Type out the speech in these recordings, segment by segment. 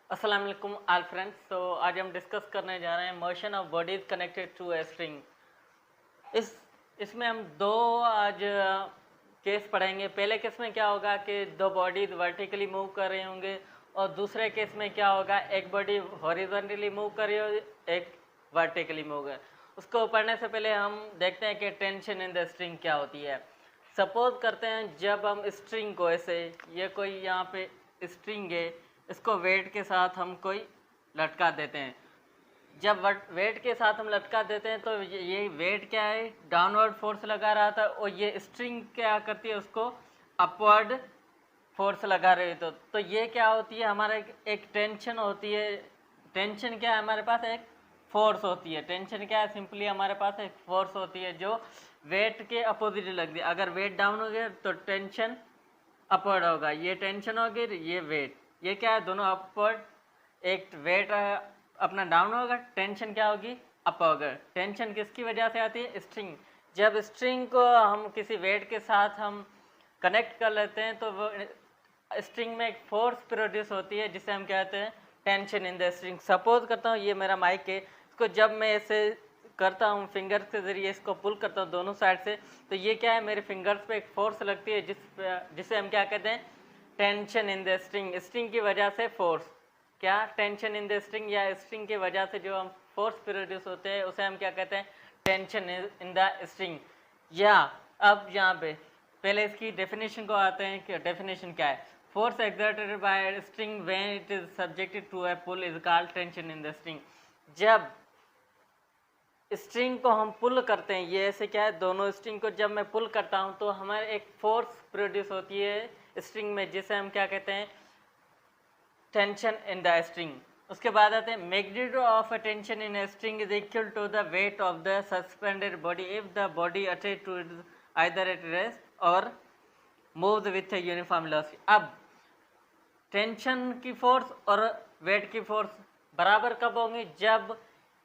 अस्सलाम वालेकुम all friends. तो आज हम डिस्कस करने जा रहे हैं motion of bodies connected to a string. इसमें हम दो आज केस पढ़ेंगे। पहले केस में क्या होगा कि दो बॉडीज वर्टिकली मूव कर रहे होंगे और दूसरे केस में क्या होगा, एक बॉडी हॉरिजॉन्टली मूव कर रही हो, एक वर्टिकली मूव कर। उसको पढ़ने से पहले हम देखते हैं कि टेंशन इन द स्ट्रिंग क्या होती है। सपोज करते हैं जब हम स्ट्रिंग को ऐसे, ये कोई यहाँ पे स्ट्रिंग है, इसको वेट के साथ हम कोई लटका देते हैं। जब वेट के साथ हम लटका देते हैं तो ये वेट क्या है, डाउनवर्ड फोर्स लगा रहा था और ये स्ट्रिंग क्या करती है, उसको अपवर्ड फोर्स लगा रही है। तो ये क्या होती है, हमारा एक टेंशन होती है। टेंशन क्या है, हमारे पास एक फोर्स होती है। टेंशन क्या है, सिंपली हमारे पास एक फोर्स होती है जो वेट के अपोजिट लगती है। अगर वेट डाउन हो गया तो टेंशन अपवर्ड होगा, ये टेंशन होगी, ये वेट, ये क्या है, दोनों अपवर्ड। एक वेट अपना डाउन होगा, टेंशन क्या होगी, अप होगा। टेंशन किसकी वजह से आती है, स्ट्रिंग। जब स्ट्रिंग को हम किसी वेट के साथ हम कनेक्ट कर लेते हैं तो वो स्ट्रिंग में एक फोर्स प्रोड्यूस होती है जिसे हम कहते हैं tension in the string. Suppose करता हूँ ये मेरा माइक है, इसको जब मैं ऐसे करता हूँ फिंगर के ज़रिए, इसको पुल करता हूँ दोनों साइड से, तो ये क्या है, मेरे फिंगर्स पे एक फोर्स लगती है जिसे हम क्या कहते हैं, tension in the string. String की वजह से फोर्स, क्या टेंशन इन द स्ट्रिंग, या स्ट्रिंग की वजह से जो हम फोर्स प्रोड्यूस होते हैं उसे हम क्या कहते हैं, टेंशन इन द स्ट्रिंग। या अब यहाँ पे पहले इसकी डेफिनेशन को आते हैं कि डेफिनेशन क्या है। Force exerted by string when it is subjected to a pull is called tension in the string. जब स्ट्रिंग को हम पुल करते हैं, ये ऐसे क्या है, दोनों स्ट्रिंग को जब मैं पुल करता हूँ तो हमारे एक फोर्स प्रोड्यूस होती है स्ट्रिंग में जिसे हम क्या कहते हैं, टेंशन इन द स्ट्रिंग। उसके बाद आते हैं magnitude of a tension in a string is equal to the weight of the suspended body if the body attach to either at rest or moves with a uniform velocity. अब tension की force और weight की force बराबर कब होंगी, जब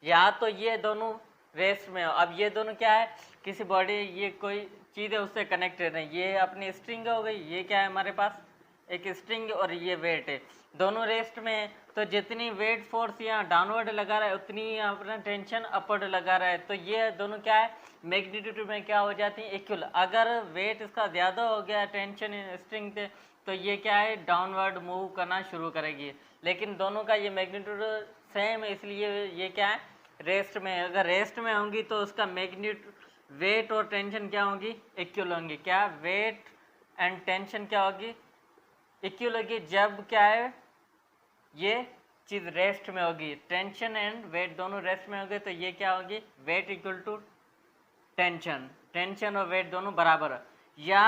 या तो ये दोनों रेस्ट में हो। अब ये दोनों क्या है, किसी बॉडी, ये कोई चीज़ है उससे कनेक्टेड है, ये अपनी स्ट्रिंग हो गई, ये क्या है हमारे पास एक स्ट्रिंग और ये वेट है, दोनों रेस्ट में है। तो जितनी वेट फोर्स यहाँ डाउनवर्ड लगा रहा है उतनी ही अपना टेंशन अपवर्ड लगा रहा है। तो ये दोनों क्या है, मैग्नीट्यूड में क्या हो जाती है, इक्वल। अगर वेट इसका ज़्यादा हो गया टेंशन स्ट्रिंग से तो ये क्या है, डाउनवर्ड मूव करना शुरू करेगी। लेकिन दोनों का ये मैग्नीट्यूड सेम है, इसलिए ये क्या है, रेस्ट में। अगर रेस्ट में होंगी तो उसका मैग्नीट्यूड, वेट और टेंशन क्या होंगी, इक्वल होंगी। क्या वेट एंड टेंशन क्या होगी, इक्वल होगी। जब क्या है, ये चीज़ रेस्ट में होगी, टेंशन एंड वेट दोनों रेस्ट में होंगे, तो ये क्या होगी, weight equal to tension, tension और वेट दोनों बराबर। या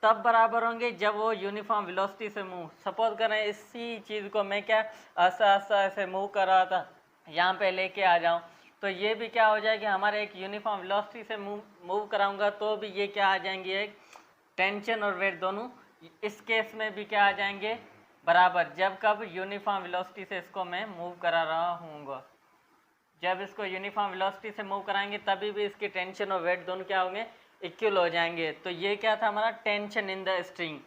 तब बराबर होंगे जब वो यूनिफॉर्म वेलोसिटी से मूव। सपोज करें इसी चीज़ को मैं क्या ऐसा ऐसा ऐसे मूव कर रहा था, यहाँ पे लेके आ जाऊँ, तो ये भी क्या हो जाएगी, हमारे एक यूनिफॉर्म वेलोसिटी से मूव कराऊंगा तो भी ये क्या आ जाएंगे, एक टेंशन और वेट दोनों इस केस में भी क्या आ जाएंगे, बराबर। जब कब, यूनिफॉर्म वेलोसिटी से इसको मैं मूव करा रहा हूँगा। जब इसको यूनिफॉर्म वेलोसिटी से मूव कराएंगे तभी भी इसकी टेंशन और वेट दोनों क्या होंगे, इक्वल हो जाएंगे। तो ये क्या था हमारा tension in the string.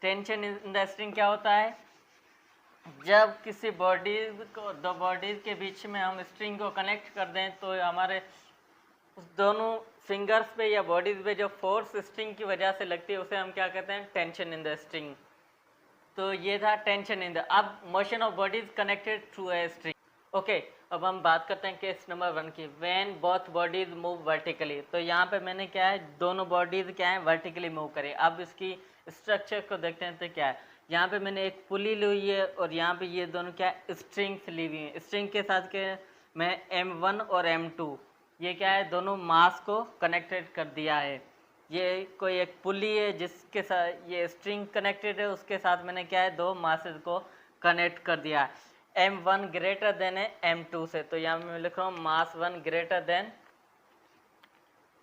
Tension in the string क्या होता है, जब किसी बॉडीज को, दो बॉडीज के बीच में हम स्ट्रिंग को कनेक्ट कर दें तो हमारे उस दोनों फिंगर्स पे या बॉडीज पे जो फोर्स स्ट्रिंग की वजह से लगती है उसे हम क्या कहते हैं, टेंशन इन द स्ट्रिंग। तो ये था टेंशन इन द। अब motion of bodies connected through a string. Okay, अब हम बात करते हैं केस नंबर 1 की, when both bodies move vertically. तो यहाँ पे मैंने क्या है, दोनों बॉडीज क्या है, वर्टिकली मूव करी। अब इसकी स्ट्रक्चर को देखते हैं तो क्या है, यहाँ पे मैंने एक पुली ली हुई है और यहाँ पे ये दोनों क्या स्ट्रिंग्स ली हुई हैं। स्ट्रिंग के साथ के मैं M1 और M2, ये क्या है, दोनों मास को कनेक्टेड कर दिया है। ये कोई एक पुली है जिसके साथ ये स्ट्रिंग कनेक्टेड है, उसके साथ मैंने क्या है, दो मासेस को कनेक्ट कर दिया है। M1 ग्रेटर देन है M2 से, तो यहाँ मैं लिख रहा हूँ मास 1 greater than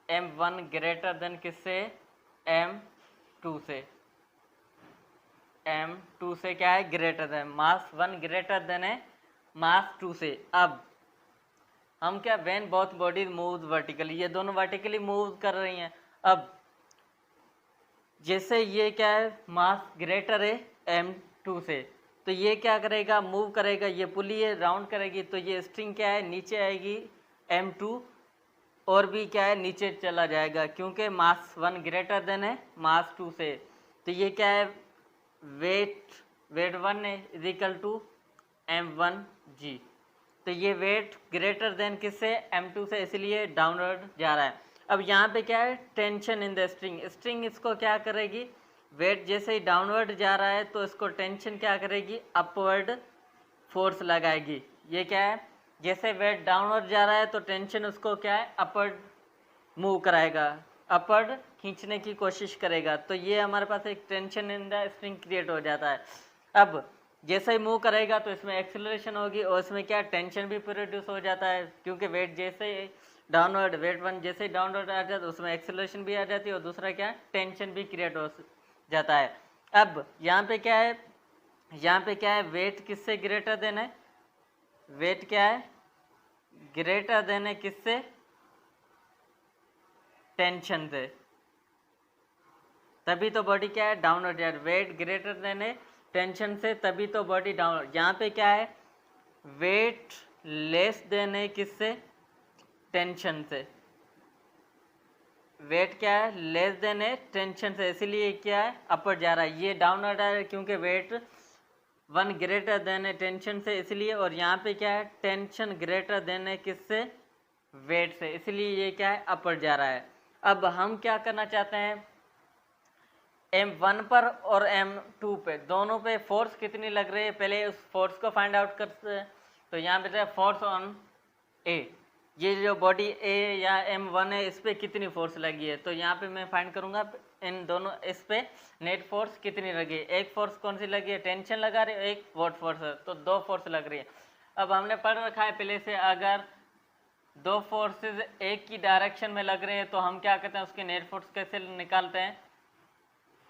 M1 greater than किससे, M2 से। M2 से क्या है, ग्रेटर देन, मास 1 ग्रेटर देन है मास 2 से। अब हम क्या, when both bodies move vertically, ये दोनों वर्टिकली मूव कर रही हैं। अब जैसे ये क्या है, मास ग्रेटर है M2 से, तो ये क्या करेगा, मूव करेगा, ये पुली है राउंड करेगी, तो ये स्ट्रिंग क्या है नीचे आएगी M2 और भी क्या है नीचे चला जाएगा, क्योंकि मास 1 ग्रेटर देन है मास 2 से। तो ये क्या है वेट 1 है इज इक्वल टू M1G। तो ये वेट ग्रेटर देन किससे, M2 से, इसलिए डाउनवर्ड जा रहा है। अब यहाँ पे क्या है tension in the string, string इसको क्या करेगी, वेट जैसे ही डाउनवर्ड जा रहा है तो इसको टेंशन क्या करेगी, अपवर्ड फोर्स लगाएगी। ये क्या है, जैसे वेट डाउनवर्ड जा रहा है तो टेंशन उसको क्या है अपवर्ड मूव कराएगा, अपवर्ड खींचने की कोशिश करेगा। तो ये हमारे पास एक tension in the string create हो जाता है। अब जैसे ही मूव करेगा तो इसमें एक्सेलरेशन होगी और इसमें क्या टेंशन भी प्रोड्यूस हो जाता है, क्योंकि वेट जैसे डाउनवर्ड, वेट 1 जैसे ही डाउनवर्ड आ जाता है उसमें एक्सेलरेशन भी आ जाती है और दूसरा क्या टेंशन भी क्रिएट हो जाता है। अब यहाँ पे क्या है, यहाँ पे क्या है वेट किससे ग्रेटर देन है, वेट क्या है ग्रेटर देन है किससे, टेंशन से, तभी तो बॉडी क्या है डाउनवर्ड जा रही है। वेट ग्रेटर देन है टेंशन से, तभी तो बॉडी डाउनवर्ड। यहाँ पे क्या है वेट लेस देन है किससे, टेंशन से, वेट क्या है लेस देन है टेंशन से, इसीलिए क्या है अपर जा रहा है, ये डाउनवर्ड आ रहा है क्योंकि वेट 1 ग्रेटर देन है टेंशन से इसलिए। और यहाँ पे क्या है टेंशन ग्रेटर देन है किससे, वेट से, इसलिए ये क्या है अपर जा रहा है। अब हम क्या करना चाहते हैं, M1 पर और M2 पे दोनों पे फोर्स कितनी लग रही है, पहले उस फोर्स को फाइंड आउट करते हैं। तो यहाँ पे फोर्स ऑन A, ये जो बॉडी A या M1 है इस पे कितनी फोर्स लगी है, तो यहाँ पे मैं फाइंड करूँगा इन दोनों, इस पे नेट फोर्स कितनी लगी है। एक फोर्स कौन सी लगी है, टेंशन लगा रही है, एक वॉट फोर्स है, तो 2 फोर्स लग रही है। अब हमने पढ़ रखा है पहले से, अगर 2 फोर्सेज एक की डायरेक्शन में लग रहे हैं तो हम क्या करते हैं उसके नेट फोर्स कैसे निकालते हैं,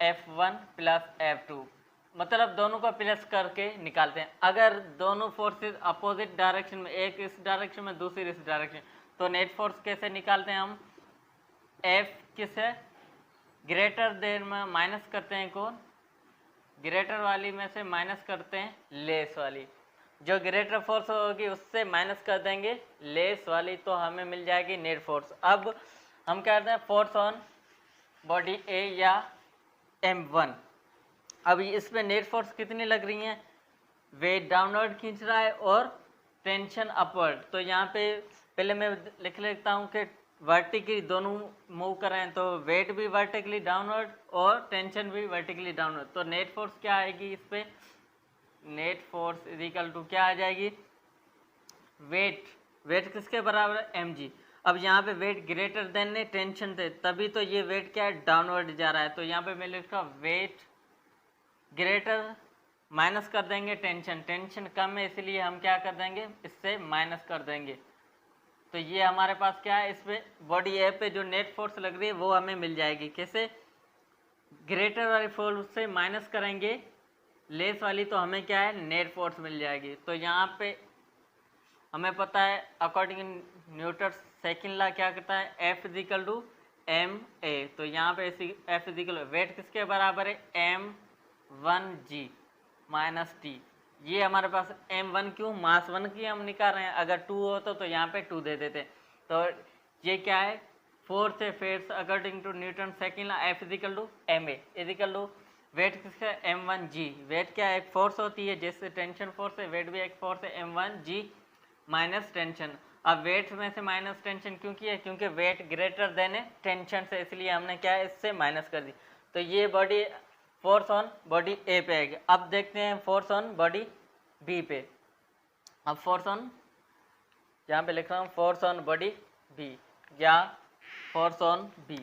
F1 प्लस F2, मतलब दोनों को प्लस करके निकालते हैं। अगर दोनों फोर्सेस अपोजिट डायरेक्शन में, एक इस डायरेक्शन में दूसरी इस डायरेक्शन, तो नेट फोर्स कैसे निकालते हैं हम, F किसे ग्रेटर देन में माइनस करते हैं, कौन ग्रेटर वाली में से माइनस करते हैं लेस वाली, जो ग्रेटर फोर्स होगी उससे माइनस कर देंगे लेस वाली, तो हमें मिल जाएगी नेट फोर्स। अब हम क्या करते हैं फोर्स ऑन बॉडी A या M1, अब इस पे नेट फोर्स कितनी लग रही है, वेट डाउनवर्ड खींच रहा है और टेंशन अपवर्ड। तो यहाँ पे पहले मैं लिख लेता हूँ कि वर्टिकली दोनों मूव कर रहे हैं, तो वेट भी वर्टिकली डाउनवर्ड और टेंशन भी वर्टिकली डाउनवर्ड, तो नेट फोर्स क्या आएगी इस पे, net force is equal to क्या आ जाएगी, वेट किसके बराबर है mg। अब यहाँ पे वेट ग्रेटर देन ने टेंशन थे, तभी तो ये वेट क्या है डाउनवर्ड जा रहा है। तो यहाँ पे मैं लिखा वेट ग्रेटर माइनस कर देंगे टेंशन, टेंशन कम है इसलिए हम क्या कर देंगे इससे माइनस कर देंगे। तो ये हमारे पास क्या है, इस पे बॉडी ए पे जो नेट फोर्स लग रही है वो हमें मिल जाएगी, कैसे ग्रेटर वाली फोर्स से माइनस करेंगे लेस वाली, तो हमें क्या है नेट फोर्स मिल जाएगी। तो यहाँ पे हमें पता है अकॉर्डिंग न्यूटन सेकंड लॉ क्या कहता है, F इजिकल टू ma, तो यहाँ पे F इजिकल वेट किसके बराबर है M1G माइनस T। ये हमारे पास M1 क्यों, मास 1 की हम निकाल रहे हैं, अगर 2 होता तो यहाँ पे 2 दे देते। तो ये क्या है फोर्स है, force according to Newton second law F equal to ma equal to weight किसका M1G, वेट क्या एक फोर्स होती है जैसे टेंशन फोर्स है, वेट भी एक फोर्स है M1G माइनस टेंशन। अब वेट में से माइनस टेंशन क्यों किया, क्योंकि वेट ग्रेटर देन है टेंशन से, इसलिए हमने क्या है इससे माइनस कर दी। तो ये बॉडी फोर्स ऑन बॉडी ए पे आएगी। अब देखते हैं फोर्स ऑन बॉडी बी पे। अब फोर्स ऑन यहाँ पे लिख रहा हूँ फोर्स ऑन बॉडी बी या force on B,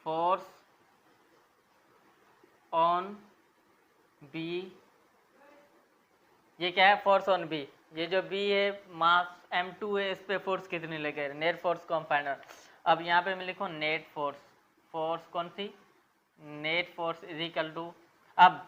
force on B, ये क्या है फोर्स ऑन बी, ये जो बी है मास M2 है, इस पे फोर्स कितनी लगे, नेट फोर्स को हम फाइंड आउट। अब यहाँ पे मैं लिखूँ नेट फोर्स, फोर्स कौन सी net force is equal to, अब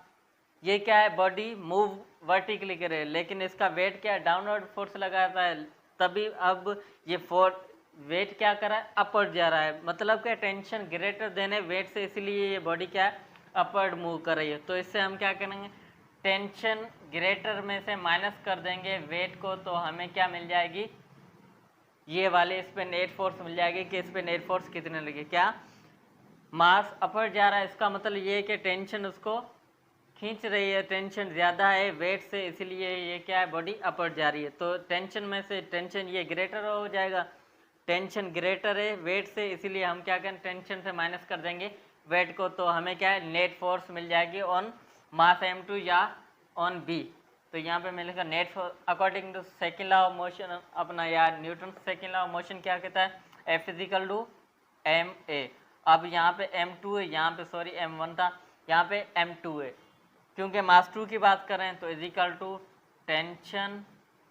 ये क्या है बॉडी मूव वर्टिकली करे लेकिन इसका वेट क्या है डाउनवर्ड फोर्स लगाता है, तभी अब ये फोर्स वेट क्या कर रहा है अपवर्ड जा रहा है, मतलब क्या टेंशन ग्रेटर देन है वेट से, इसलिए ये बॉडी क्या है अपवर्ड मूव कर रही है। तो इससे हम क्या करेंगे टेंशन ग्रेटर में से माइनस कर देंगे वेट को, तो हमें क्या मिल जाएगी, ये वाले इस पे नेट फोर्स मिल जाएगी कि इस पे नेट फोर्स कितने लगे। क्या मास अपर जा रहा है, इसका मतलब ये है कि टेंशन उसको खींच रही है, टेंशन ज़्यादा है वेट से, इसलिए ये क्या है, बॉडी अपर जा रही है। तो टेंशन में से टेंशन ये ग्रेटर हो जाएगा, टेंशन ग्रेटर है वेट से, इसीलिए हम क्या करें, टेंशन से माइनस कर देंगे वेट को, तो हमें क्या है, नेट फोर्स मिल जाएगी ऑन मास m2 या ऑन b। तो यहाँ पे मिलेगा net force according to second law of motion अपना, या Newton second law of motion क्या कहता है, F इजिकल टू ma। अब यहाँ पे m2 है, यहाँ पे सॉरी m1 था, यहाँ पे m2 है, क्योंकि मास 2 की बात करें तो equal to tension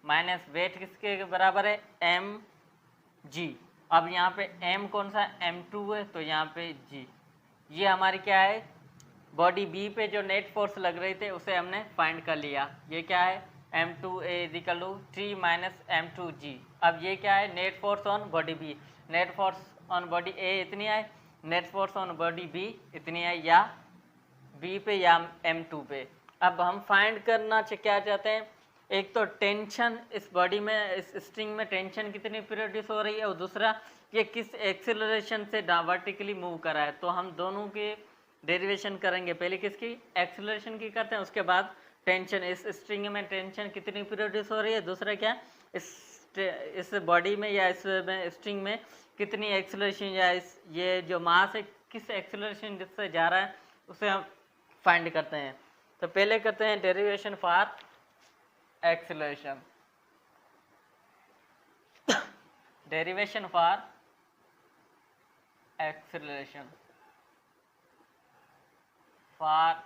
minus weight किसके बराबर है, mg। अब यहाँ पे m कौन सा m2 है, तो यहाँ पे g, ये हमारी क्या है, बॉडी b पे जो नेट फोर्स लग रही थे उसे हमने फाइंड कर लिया। ये क्या है, m2a is equal to 3 minus m2g। अब ये क्या है, net force on body b, net force on body a इतनी है, net force on body b इतनी है, या b पे या m2 पे। अब हम फाइंड करना क्या चाहते हैं, एक तो टेंशन इस बॉडी में, इस स्ट्रिंग में टेंशन कितनी प्रोड्यूस हो रही है, और दूसरा ये किस एक्सेलरेशन से वर्टिकली मूव कर रहा है। तो हम दोनों के डेरिवेशन करेंगे, पहले किसकी, एक्सेलरेशन की करते हैं, उसके बाद टेंशन, इस स्ट्रिंग में टेंशन कितनी प्रोड्यूस हो रही है, दूसरा क्या, इस बॉडी में या इस स्ट्रिंग में कितनी एक्सेलरेशन, या इस ये जो मास है किस एक्सेलरेशन जिससे जा रहा है उसे हम फाइंड करते हैं। तो पहले करते हैं derivation for acceleration. Derivation for acceleration, for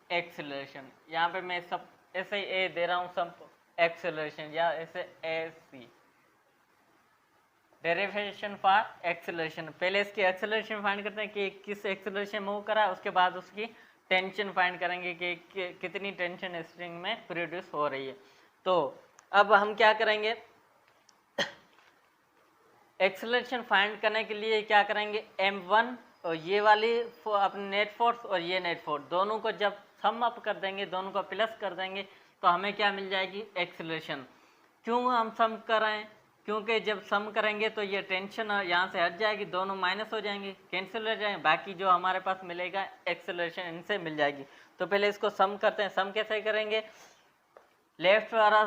acceleration, यहाँ पे मैं सब ऐसे ए दे रहा हूँ, सब एक्सेलरेशन, या ऐसे ए सी। डेरिवेशन फॉर एक्सेलरेशन, पहले इसकी एक्सेलरेशन फाइंड करते हैं कि किस एक्सेलरेशन मूव करा है, उसके बाद उसकी टेंशन फाइंड करेंगे कि कितनी टेंशन स्ट्रिंग में प्रोड्यूस हो रही है। तो अब हम क्या करेंगे, एक्सेलरेशन फाइंड करने के लिए क्या करेंगे, m1 और ये वाली अपने नेट फोर्स और ये नेट फोर्स दोनों को जब सम अप कर देंगे, दोनों को प्लस कर देंगे, तो हमें क्या मिल जाएगी, एक्सेलरेशन। क्यों हम सम कर रहे हैं, क्योंकि जब सम करेंगे तो ये टेंशन यहाँ से हट जाएगी, दोनों माइनस हो जाएंगे, कैंसिल हो जाएंगे, बाकी जो हमारे पास मिलेगा एक्सेलरेशन इनसे मिल जाएगी। तो पहले इसको सम करते हैं। सम कैसे करेंगे, लेफ्ट वाला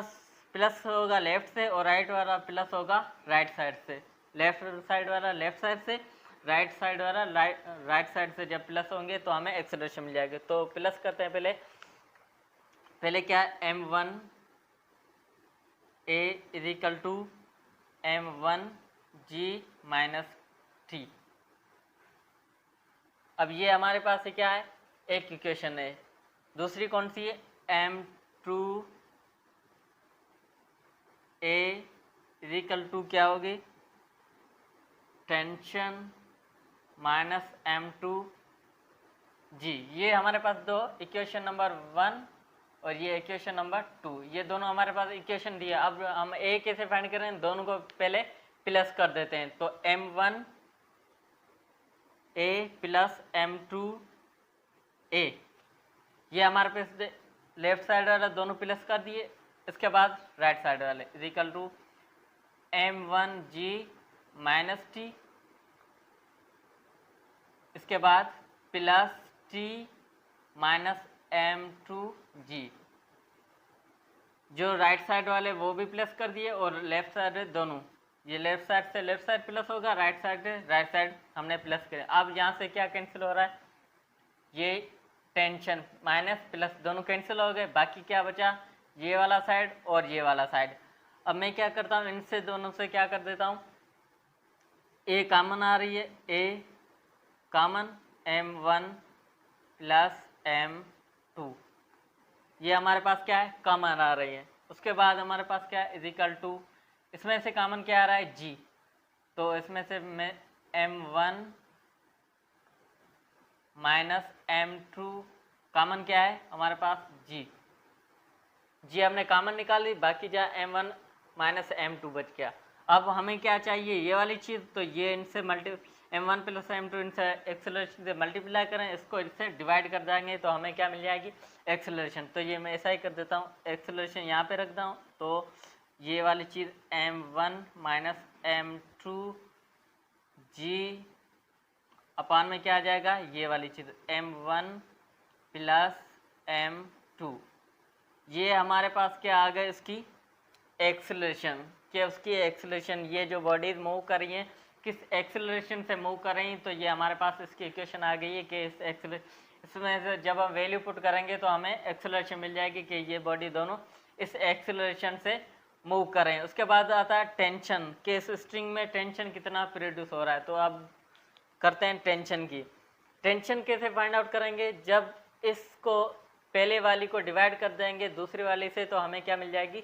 प्लस होगा लेफ्ट से और राइट वाला प्लस होगा राइट साइड से, लेफ्ट साइड वाला लेफ्ट साइड से, राइट साइड वाला राइट साइड से जब प्लस होंगे तो हमें एक्सेलरेशन मिल जाएगी। तो प्लस करते हैं, पहले क्या है, m1 a equal to m1g minus t। अब ये हमारे पास क्या है, एक इक्वेशन है, दूसरी कौन सी है, m2 a इजिकल टू क्या होगी, टेंशन माइनस m2g। ये हमारे पास दो इक्वेशन नंबर 1 और ये इक्वेशन नंबर 2, ये दोनों हमारे पास इक्वेशन दिया। अब हम a कैसे फाइंड करें, दोनों को पहले प्लस कर देते हैं। तो m1 a plus m2 a, ये हमारे पास लेफ्ट साइड वाला दोनों प्लस कर दिए, इसके बाद राइट साइड वाले equal to m1g minus t, इसके बाद प्लस t माइनस m2g। जो राइट साइड वाले वो भी प्लस कर दिए और लेफ्ट साइड दोनों, ये लेफ्ट साइड से लेफ्ट साइड प्लस होगा, राइट साइड से राइट साइड हमने प्लस किया। अब यहाँ से क्या कैंसिल हो रहा है, ये टेंशन माइनस प्लस दोनों कैंसिल हो गए, बाकी क्या बचा, ये वाला साइड और ये वाला साइड। अब मैं क्या करता हूँ, इनसे दोनों से क्या कर देता हूँ, a कॉमन आ रही है, a common m1 plus m2, ये हमारे पास क्या है, कॉमन आ रही है। उसके बाद हमारे पास क्या है, इजिकल टू, इसमें से कॉमन क्या आ रहा है, g, तो इसमें से मैं m1 माइनस m2 कॉमन क्या है हमारे पास, g हमने कॉमन निकाली, बाकी जा m1 माइनस m2 बच गया। अब हमें क्या चाहिए, ये वाली चीज़, तो ये इनसे m1 प्लस m2 इनसे एक्सेलरेशन से मल्टीप्लाई करें, इसको इससे डिवाइड कर देंगे तो हमें क्या मिल जाएगी, एक्सेलरेशन। तो ये मैं ऐसा ही कर देता हूँ, एक्सेलरेशन यहाँ पे रखता हूँ, तो ये वाली चीज़ m1 minus m2 g upon में क्या आ जाएगा, ये वाली चीज़ m1 प्लस m2, ये हमारे पास क्या आ गया, इसकी एक्सेलरेशन, कि उसकी एक्सेलरेशन, ये जो बॉडीज मूव कर रही हैं किस एक्सेलरेशन से मूव कर रही हैं, तो ये हमारे पास इसकी इक्वेशन आ गई है कि इसमें से जब हम वैल्यू पुट करेंगे तो हमें एक्सेलरेशन मिल जाएगी कि ये बॉडी दोनों इस एक्सेलरेशन से मूव कर रहे हैं। उसके बाद आता है टेंशन, कि इस स्ट्रिंग में टेंशन कितना प्रोड्यूस हो रहा है। तो अब करते हैं टेंशन की। टेंशन कैसे फाइंड आउट करेंगे, जब इसको पहले वाली को डिवाइड कर देंगे दूसरी वाली से तो हमें क्या मिल जाएगी,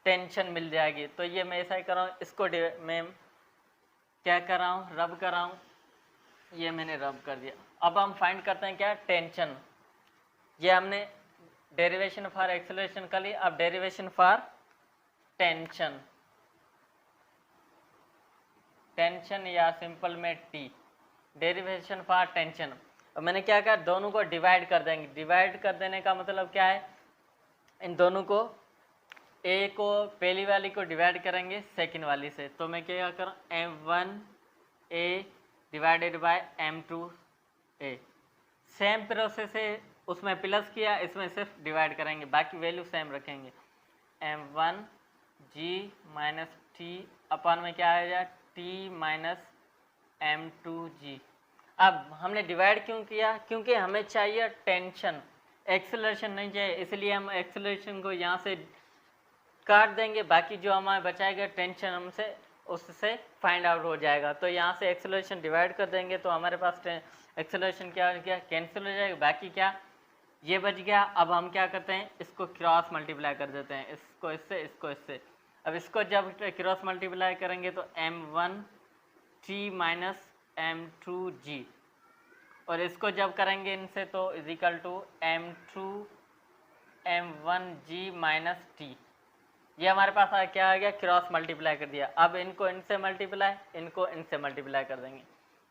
टेंशन मिल जाएगी। तो ये मैं ऐसा ही कर रहा हूँ, इसको मैं क्या कर रहा हूँ, रब कर रहा हूँ, ये मैंने रब कर दिया। अब हम फाइंड करते हैं क्या, टेंशन। ये हमने डेरिवेशन फॉर एक्सेलरेशन कर ली, अब डेरिवेशन फॉर टेंशन, टेंशन या सिंपल में टी, डेरिवेशन फॉर टेंशन। अब मैंने क्या कहा, दोनों को डिवाइड कर देंगे। डिवाइड कर देने का मतलब क्या है, इन दोनों को, ए को पहली वाली को डिवाइड करेंगे सेकंड वाली से, तो मैं क्या करूँ, m1 a divided by m2 a, same process है, उसमें प्लस किया, इसमें सिर्फ डिवाइड करेंगे, बाकी वैल्यू सेम रखेंगे। m1 g माइनस टी अपन में क्या आ जाए, t माइनस m2 g। अब हमने डिवाइड क्यों किया, क्योंकि हमें चाहिए टेंशन, एक्सेलरेशन नहीं चाहिए, इसलिए हम एक्सेलरेशन को यहाँ से काट देंगे, बाकी जो हमारे बचाएगा टेंशन हमसे उससे फाइंड आउट हो जाएगा। तो यहाँ से एक्सेलरेशन डिवाइड कर देंगे तो हमारे पास एक्सेलरेशन क्या हो गया, कैंसिल हो जाएगा, बाकी क्या ये बच गया। अब हम क्या करते हैं, इसको क्रॉस मल्टीप्लाई कर देते हैं, इसको इससे, इसको इससे। अब इसको जब क्रॉस मल्टीप्लाई करेंगे तो m1 t minus m2 g, और इसको जब करेंगे इनसे तो is equal to m2 m1 g minus T. ये हमारे पास क्या आ गया, क्रॉस मल्टीप्लाई कर दिया। अब इनको इनसे मल्टीप्लाई, इनको इनसे मल्टीप्लाई कर देंगे।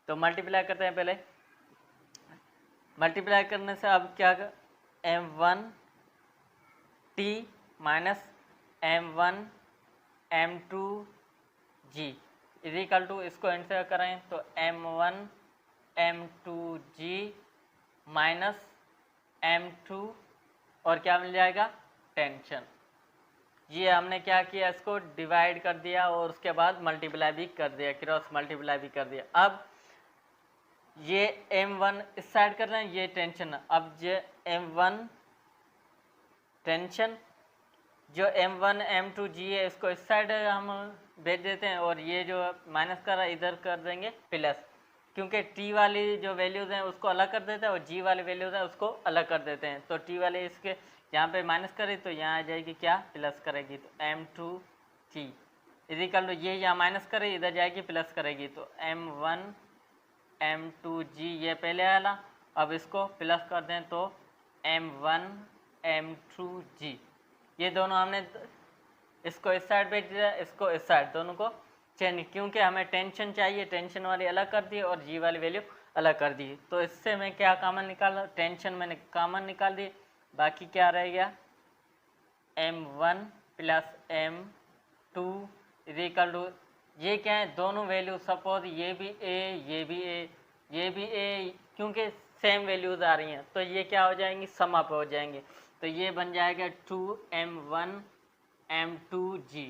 तो मल्टीप्लाई करते हैं, पहले मल्टीप्लाई करने से अब क्या, m1 t minus m1 m2 g is equal to, इसको इनसे करें तो m1 m2 g minus m2 और क्या मिल जाएगा, टेंशन। ये हमने क्या किया, इसको डिवाइड कर दिया और उसके बाद मल्टीप्लाई भी कर दिया, क्रॉस मल्टीप्लाई भी कर दिया। अब ये m1 इस साइड कर रहे हैं, ये टेंशन। अब ये m1 टेंशन, जो m1 m2 g है इसको इस साइड हम भेज देते हैं, और ये जो माइनस कर रहा है इधर कर देंगे प्लस, क्योंकि t वाली जो वैल्यूज़ हैं उसको अलग कर देते हैं और g वाली वैल्यूज़ हैं उसको अलग कर देते हैं। तो t वाले इसके यहाँ पे माइनस करें तो यहाँ आ जाएगी क्या, प्लस करेगी, तो m2 t is equal to, ये यहाँ माइनस करे इधर जाएगी प्लस करेगी, तो m1 m2 g ये पहले वाला, अब इसको प्लस कर दें तो m1 m2 g। ये दोनों हमने इसको इस साइड भेज दिया, इसको इस साइड, दोनों को चेंज, क्योंकि हमें टेंशन चाहिए, टेंशन वाली अलग कर दी और जी वाली वैल्यू अलग कर दी। तो इससे मैं क्या कॉमन निकाला, टेंशन मैंने कॉमन निकाल दी, बाकी क्या रह गया, m1 plus m2 is equal to, ये क्या है, दोनों वैल्यू, सपोज ये भी a, ये भी a, ये भी a, क्योंकि सेम वैल्यूज आ रही हैं तो ये क्या हो जाएंगी, सम अप हो जाएंगे। तो ये बन जाएगा 2m1 m2 g,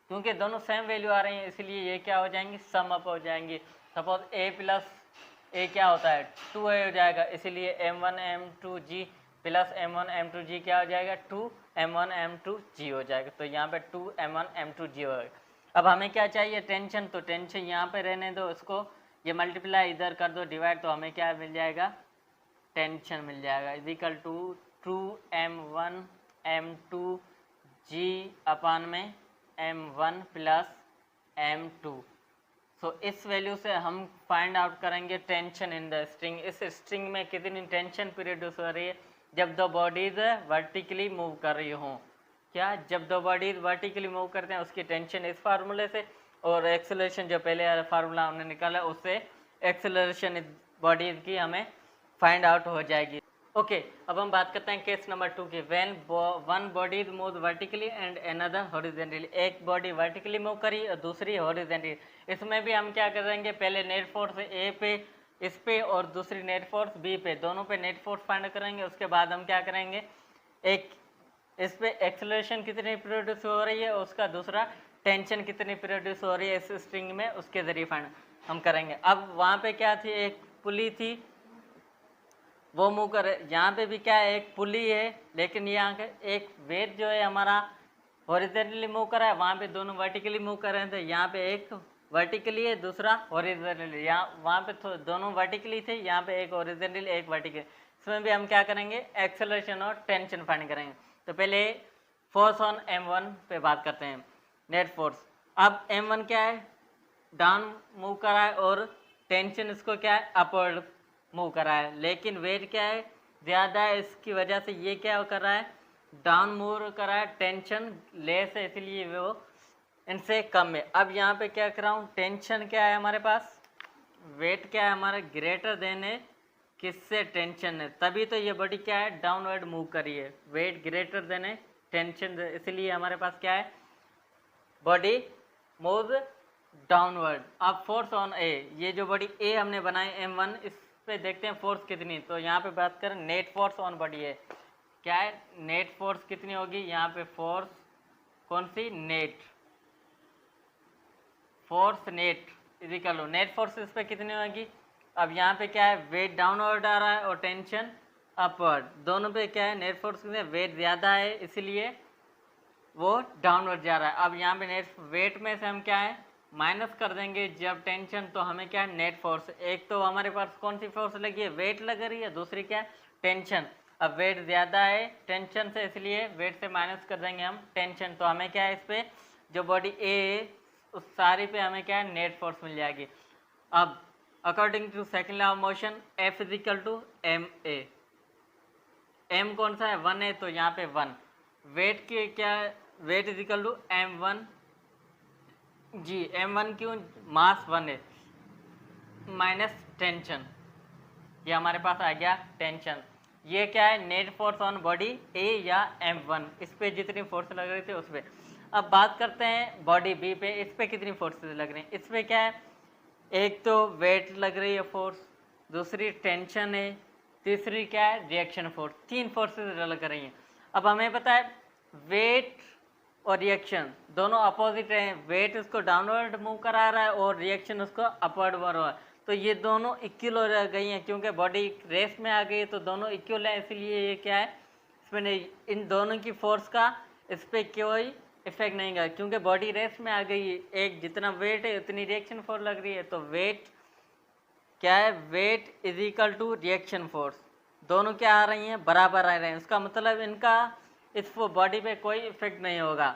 क्योंकि दोनों सेम वैल्यू आ रही हैं इसलिए ये क्या हो जाएंगी, सम अप हो जाएंगी। सपोज a प्लस a क्या होता है, 2a हो जाएगा, इसलिए m1 m2 g plus m1 m2 g क्या हो जाएगा, 2m1 m2 g हो जाएगा। तो यहाँ पे 2m1 m2 g हो जाएगा। अब हमें क्या चाहिए, टेंशन, तो टेंशन यहाँ पे रहने दो, उसको ये मल्टीप्लाई इधर कर दो डिवाइड, तो हमें क्या मिल जाएगा, टेंशन मिल जाएगा, is equal to 2m1 m2 g upon में m1 प्लस m2। सो इस वैल्यू से हम फाइंड आउट करेंगे टेंशन इन द स्ट्रिंग। इस स्ट्रिंग में कितनी टेंशन प्रोड्यूस हो रही है, जब दो बॉडीज वर्टिकली मूव कर रही हों। क्या, जब दो बॉडीज वर्टिकली मूव करते हैं उसकी टेंशन इस फार्मूले से, और एक्सेलरेशन जो पहले फार्मूला हमने निकाला उससे एक्सेलरेशन इस बॉडीज की हमें फाइंड आउट हो जाएगी। ओके, अब हम बात करते हैं केस नंबर 2 की। When one body move vertically and another horizontally, एक बॉडी वर्टिकली मूव करी और दूसरी हॉरिजॉन्टली। इसमें भी हम क्या करेंगे, पहले नेट फोर्स ए पे, इस पे, और दूसरी नेट फोर्स बी पे, दोनों पे नेट फोर्स फाइंड करेंगे। उसके बाद हम क्या करेंगे, एक इस पे एक्सेलरेशन कितनी प्रोड्यूस हो रही है, उसका दूसरा टेंशन कितनी प्रोड्यूस हो रही है इस स्ट्रिंग में, उसके जरिए फाइंड हम करेंगे। अब वहाँ पे क्या थी, एक पुली थी, वो मूव कर, यहाँ पे भी क्या है, एक पुली है, लेकिन यहाँ के एक वेट जो है हमारा हॉरिजॉन्टली मूव कर रहा है, वहाँ पे दोनों वर्टिकली मूव कर रहे थे। यहाँ पे एक वर्टिकली है, दूसरा हॉरिजॉन्टली। यहाँ वहाँ पे दोनों वर्टिकली थे, यहाँ पे एक हॉरिजॉन्टली एक वर्टिकली। इसमें भी हम क्या करेंगे, एक्सेलरेशन और टेंशन फाइंड करेंगे। तो पहले फोर्स ऑन M1 पे बात करते हैं, नेट फोर्स। अब M1 क्या है, डाउन मूव कर रहा है, और टेंशन इसको क्या है, अपवर्ड मूव कर रहा है, लेकिन वेट क्या है, ज़्यादा है, इसकी वजह से ये क्या कर रहा है, डाउन मूव कर रहा है, टेंशन लेस है, इसलिए वो इनसे कम है। अब यहाँ पे क्या कर रहा हूँ, टेंशन क्या है हमारे पास, वेट क्या है हमारा ग्रेटर देन है किससे, टेंशन है, तभी तो ये बॉडी क्या है, डाउनवर्ड मूव करी है। वेट ग्रेटर देन है टेंशन, इसलिए हमारे पास क्या है, बॉडी मूव डाउनवर्ड। अब फोर्स ऑन ए, ये जो बॉडी ए हमने बनाई M1, इस पे देखते हैं फोर्स कितनी। तो यहाँ पे बात करें नेट फोर्स ऑन बॉडी है, क्या है, नेट फोर्स कितनी होगी, यहाँ पे फोर्स कौन सी, net force, net equal net force इस पे कितनी होगी। अब यहाँ पे क्या है, वेट डाउनवर्ड आ रहा है और टेंशन अपवर्ड, दोनों पे क्या है, नेट फोर्स कितने, वेट ज़्यादा है इसलिए वो डाउनवर्ड जा रहा है। अब यहाँ पे नेट वेट में से हम क्या है, माइनस कर देंगे जब टेंशन, तो हमें क्या है, नेट फोर्स, एक तो हमारे पास कौन सी फोर्स लगी है, वेट लग रही है, दूसरी क्या है, टेंशन। अब वेट ज़्यादा है टेंशन से, इसलिए वेट से माइनस कर देंगे हम टेंशन, तो हमें क्या है, इस पर जो बॉडी ए उस सारी पे हमें क्या है, नेट फोर्स मिल जाएगी। अब according to second law of motion, F equal to M A, M कौन सा है, 1 है, तो यहाँ पे 1, वेट की क्या है, wait is equal to M1 ji, M1 क्यों, मास 1 है, माइनस टेंशन, ये हमारे पास आ गया टेंशन। ये क्या है, नेट फोर्स ऑन बॉडी ए या M1, इस पे जितनी फोर्स लग रही थी उस पर। अब बात करते हैं बॉडी बी पे, इस पे कितनी फोर्सेस लग रही हैं। इस पे क्या है, एक तो वेट लग रही है फोर्स, दूसरी टेंशन है, तीसरी क्या है, रिएक्शन फोर्स, 3 फोर्सेस लग रही हैं। अब हमें पता है वेट और रिएक्शन दोनों अपोजिट हैं, वेट उसको डाउनवर्ड मूव करा रहा है और रिएक्शन उसको अपवर्ड बढ़ रहा है, तो ये दोनों इक्वल हो गई हैं, क्योंकि बॉडी रेस में आ गई है तो दोनों इक्वल है, इसलिए ये क्या है, इसमें इन दोनों की फोर्स का इस पर कोई इफेक्ट नहीं गया, क्योंकि बॉडी रेस में आ गई है, एक जितना वेट है उतनी रिएक्शन फोर्स लग रही है, तो वेट क्या है, weight is equal to reaction force, दोनों क्या आ रही हैं, बराबर आ रहे हैं, उसका मतलब इनका इस बॉडी पे कोई इफेक्ट नहीं होगा।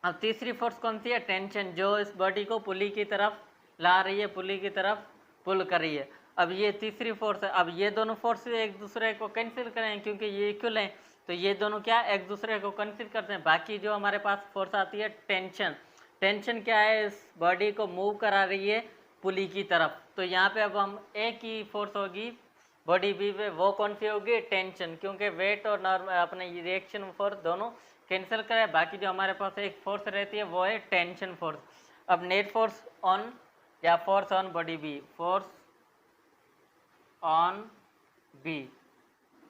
अब तीसरी फोर्स कौन सी है, टेंशन, जो इस बॉडी को पुली की तरफ ला रही है, पुली की तरफ पुल कर रही है। अब ये तीसरी फोर्स है, अब ये दोनों फोर्स एक दूसरे को कैंसिल करें, क्योंकि ये इक्वल हैं, तो ये दोनों क्या एक दूसरे को कैंसिल करते हैं। बाकी जो हमारे पास फोर्स आती है टेंशन, टेंशन क्या है, इस बॉडी को मूव करा रही है पुली की तरफ, तो यहाँ पे अब हम एक ही फोर्स होगी बॉडी बी पे, वो कौन सी होगी, टेंशन, क्योंकि वेट और अपने रिएक्शन फोर्स दोनों कैंसिल करें, बाकी जो हमारे पास एक फोर्स रहती है वो है टेंशन फोर्स। अब नेट फोर्स ऑन या force on body B, force on B,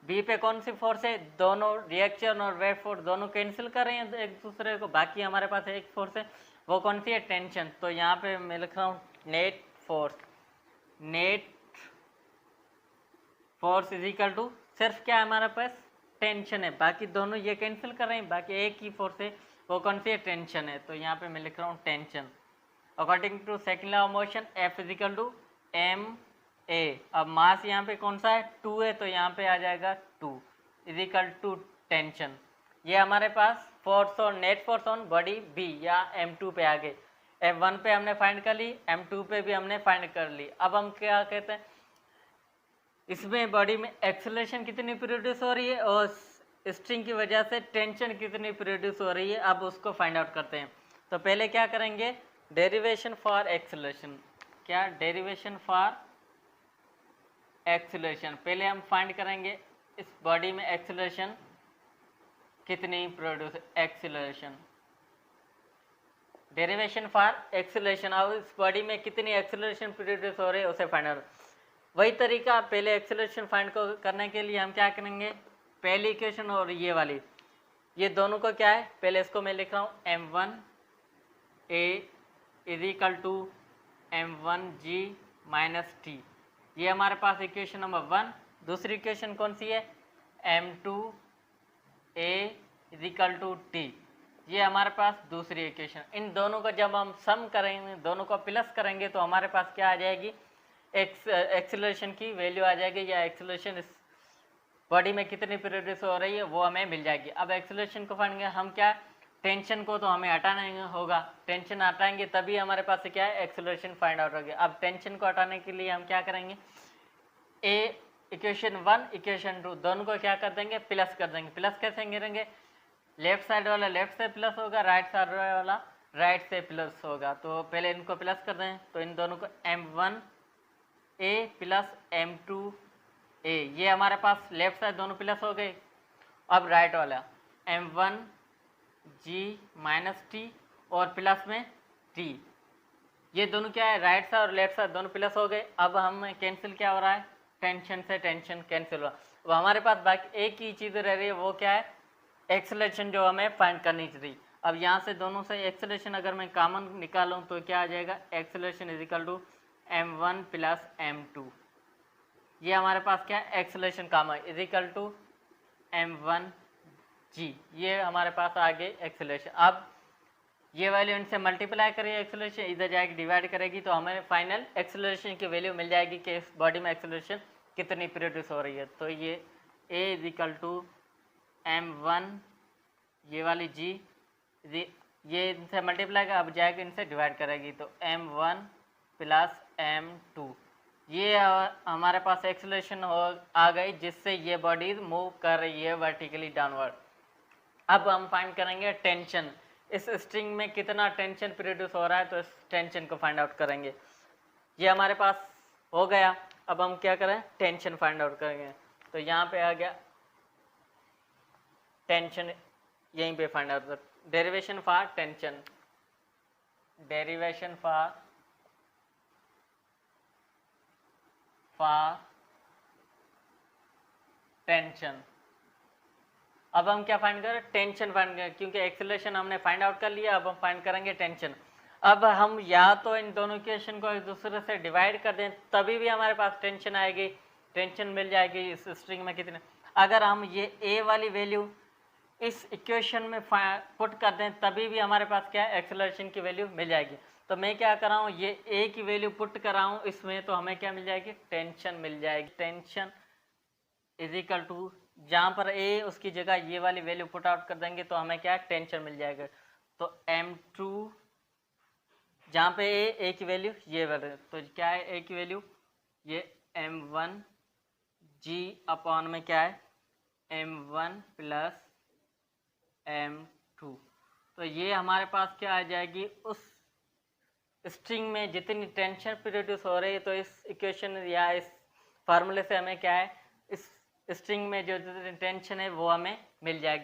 B पे कौन सी फोर्स है, दोनों रिएक्शन और वेट फोर्स दोनों कैंसिल कर रहे हैं एक दूसरे को, बाकी हमारे पास एक फोर्स है, वो कौन सी है, टेंशन। तो यहाँ पे मैं लिख रहा हूँ net force, net force is equal to, सिर्फ क्या है हमारे पास, टेंशन है, बाकी दोनों ये कैंसिल कर रहे हैं, बाकी एक ही फोर्स है, वो कौन सी है, टेंशन है, तो यहाँ पे मैं लिख रहा हूँ tension. According to second law of motion, F is equal to M A, अब मास यहाँ पे कौन सा है, 2 है, तो यहाँ पे आ जाएगा 2 इज इक्वल टू टेंशन। ये हमारे पास फोर्स और net force on body B या M2 पे आ गए, F1 पे हमने फाइंड कर ली, M2 पे भी हमने फाइंड कर ली। अब हम क्या कहते हैं, इसमें बॉडी में एक्सेलरेशन कितनी प्रोड्यूस हो रही है और स्ट्रिंग की वजह से टेंशन कितनी प्रोड्यूस हो रही है, अब उसको फाइंड आउट करते हैं। तो पहले क्या करेंगे, डेरिवेशन फॉर एक्सेलरेशन, क्या डेरिवेशन फॉर एक्सीलरेशन, पहले हम फाइंड करेंगे इस बॉडी में एक्सीलरेशन कितनी produce, acceleration derivation for acceleration, अब इस बॉडी में कितनी एक्सीलरेशन प्रोड्यूस हो रही है उसे फाइंड आउट। वही तरीका पहले एक्सीलरेशन फाइंड करने के लिए हम क्या करेंगे, पहली इक्वेशन और ये वाली, ये दोनों को क्या है, पहले इसको मैं लिख रहा हूँ m1a is equal to m1g minus T, ये हमारे पास इक्वेशन नंबर 1। दूसरी इक्वेशन कौन सी है, m2a is equal to T, ये हमारे पास दूसरी इक्वेशन। इन दोनों को जब हम सम करेंगे, दोनों को प्लस करेंगे तो हमारे पास क्या आ जाएगी, एक्सीलरेशन की वैल्यू आ जाएगी, या एक्सीलरेशन इस बॉडी में कितनी प्रोड्यूस हो रही है वो हमें मिल जाएगी। अब एक्सीलरेशन को फाइंड, हम क्या, टेंशन को तो हमें हटाना होगा, टेंशन हटाएंगे तभी हमारे पास क्या है, एक्सीलरेशन फाइंड आउट होगी। अब टेंशन को हटाने के लिए हम क्या करेंगे, ए इक्वेशन 1 इक्वेशन 2 दोनों को क्या कर देंगे, प्लस कर देंगे। प्लस कैसे करेंगे, लेफ्ट साइड वाला लेफ्ट से प्लस होगा, राइट साइड वाला राइट से प्लस होगा। तो पहले इनको प्लस कर दें, तो इन दोनों को m1a प्लस m2a, ये हमारे पास लेफ्ट साइड दोनों प्लस हो गए। अब राइट वाला m1g माइनस टी और प्लस में t, ये दोनों क्या है, राइट साइड और लेफ्ट साइड दोनों प्लस हो गए। अब हम कैंसिल क्या हो रहा है, टेंशन से टेंशन कैंसिल हो रहा है। अब हमारे पास बाकी एक ही चीज़ रह रही है, वो क्या है, एक्सेलरेशन जो हमें फाइंड करनी चाहिए। अब यहाँ से दोनों से एक्सेलरेशन अगर मैं कॉमन निकालूँ तो क्या आ जाएगा, acceleration is equal to m1 plus m2, ये हमारे पास क्या है, acceleration common is equal to m1g, ये हमारे पास आ गए एक्सेलरेशन। अब ये वैल्यू इनसे मल्टीप्लाई करिए, एक्सेलरेशन इधर जाएगी डिवाइड करेगी तो हमें फाइनल एक्सेलरेशन की वैल्यू मिल जाएगी कि इस बॉडी में एक्सेलरेशन कितनी प्रोड्यूस हो रही है। तो ये a is equal to m1, ये वाली g, ये इनसे मल्टीप्लाई अब जाएगी इनसे डिवाइड करेगी तो m1 प्लस m2, ये हमारे पास एक्सेलरेशन आ गई जिससे ये बॉडी मूव कर रही है वर्टिकली डाउनवर्ड। अब हम फाइंड करेंगे टेंशन, इस स्ट्रिंग में कितना टेंशन प्रोड्यूस हो रहा है, तो इस टेंशन को फाइंड आउट करेंगे। ये हमारे पास हो गया। अब हम क्या करें, टेंशन फाइंड आउट करेंगे। तो यहाँ पे आ गया टेंशन, यहीं पे find out, derivation for tension, derivation for tension. अब हम क्या फाइंड करें, टेंशन फाइंड करें, क्योंकि एक्सेलरेशन हमने फाइंड आउट कर लिया। अब हम फाइंड करेंगे टेंशन। अब हम या तो इन दोनों इक्वेशन को एक दूसरे से डिवाइड कर दें तभी भी हमारे पास टेंशन आएगी, टेंशन मिल जाएगी इस स्ट्रिंग में कितने। अगर हम ये ए वाली वैल्यू इस इक्वेशन में पुट कर दें तभी भी हमारे पास क्या है, एक्सेलरेशन की वैल्यू मिल जाएगी। तो मैं क्या कर रहा हूँ, ये ए की वैल्यू पुट कर रहा हूँ इसमें, तो हमें क्या मिल जाएगी, टेंशन मिल जाएगी। टेंशन इज इक्वल टू, जहाँ पर ए उसकी जगह ये वाली वैल्यू पुट आउट कर देंगे तो हमें क्या, टेंशन मिल जाएगा। तो m2, जहाँ पे ए की वैल्यू ये वैल्यू, तो क्या है ए की वैल्यू, ये m1g अपॉन में क्या है, m1 प्लस m2। तो ये हमारे पास क्या आ जाएगी, उस स्ट्रिंग में जितनी टेंशन प्रोड्यूस हो रही है, तो इस इक्वेशन या इस फार्मूले से हमें क्या है, इस स्ट्रिंग में जो टेंशन है वो हमें मिल जाएगी।